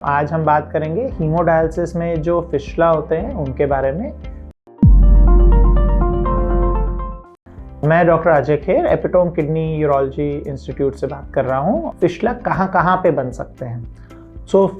आज हम बात करेंगे हीमोडायलिसिस में जो फिस्टुला होते हैं उनके बारे में। मैं doctor Ajay Kher epitome kidney urology institute से बात कर रहा हूँ। फिस्टुला कहाँ पे बन सकते हैं?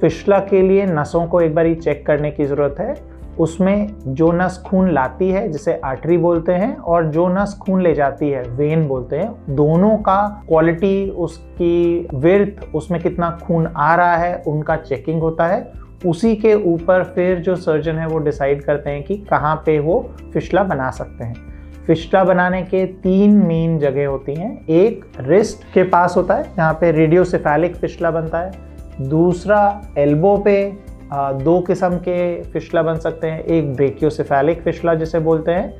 फिस्टुला के लिए नसों को एक बार चेक करने की ज़रूरत है। उसमें जो नस खून लाती है जिसे आर्टरी बोलते हैं, और जो नस खून ले जाती है वेन बोलते हैं, दोनों का क्वालिटी, उसकी विड्थ, उसमें कितना खून आ रहा है, उनका चेकिंग होता है। उसी के ऊपर फिर जो सर्जन है वो डिसाइड करते हैं कि कहाँ पे वो फिस्टुला बना सकते हैं। फिस्टुला बनाने के 3 मेन जगह होती हैं। एक रिस्ट के पास होता है, यहाँ पे रेडियोसेफेलिक फिस्टुला बनता है। दूसरा एल्बो पे 2 किस्म के फिस्टुला बन सकते हैं। एक ब्रेकियोसेफेलिक फिस्टुला जिसे बोलते हैं,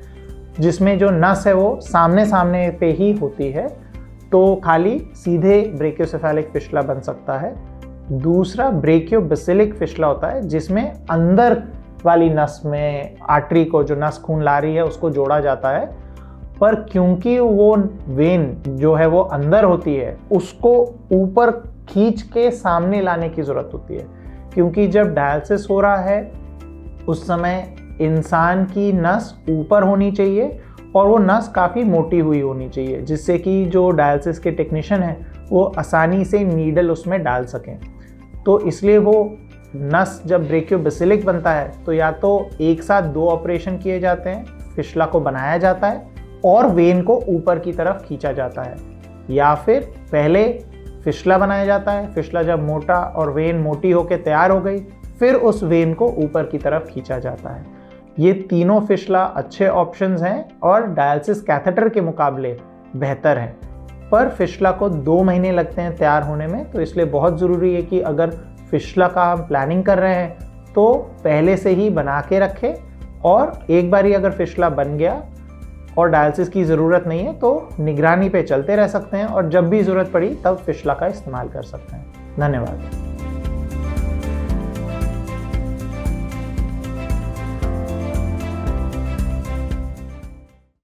जिसमें जो नस है वो सामने पे ही होती है, तो खाली सीधे ब्रेकियोसेफेलिक फिस्टुला बन सकता है। दूसरा ब्रेकियोबैसिलिक फिस्टुला होता है, जिसमें अंदर वाली नस में आर्टरी को, जो नस खून ला रही है, उसको जोड़ा जाता है। पर क्योंकि वो वेन जो है वो अंदर होती है, उसको ऊपर खींच के सामने लाने की ज़रूरत होती है। क्योंकि जब डायलिसिस हो रहा है उस समय इंसान की नस ऊपर होनी चाहिए और वो नस काफ़ी मोटी हुई होनी चाहिए, जिससे कि जो डायलिसिस के टेक्नीशियन हैं वो आसानी से नीडल उसमें डाल सकें। तो इसलिए वो नस जब ब्रेकियोबैसिलिक बनता है तो या तो एक साथ 2 ऑपरेशन किए जाते हैं, फिस्टुला को बनाया जाता है और वेन को ऊपर की तरफ खींचा जाता है, या फिर पहले फिस्टुला बनाया जाता है। फिस्टुला जब मोटा और वेन मोटी होकर तैयार हो गई, फिर उस वेन को ऊपर की तरफ खींचा जाता है। ये तीनों फिस्टुला अच्छे ऑप्शंस हैं और डायलिसिस कैथेटर के मुकाबले बेहतर हैं। पर फिस्टुला को 2 महीने लगते हैं तैयार होने में, तो इसलिए बहुत ज़रूरी है कि अगर फिस्टुला का हम प्लानिंग कर रहे हैं तो पहले से ही बना के रखें, और एक बार ही अगर फिस्टुला बन गया और डायलिसिस की ज़रूरत नहीं है तो निगरानी पे चलते रह सकते हैं, और जब भी ज़रूरत पड़ी तब फिस्टुला का इस्तेमाल कर सकते हैं। धन्यवाद।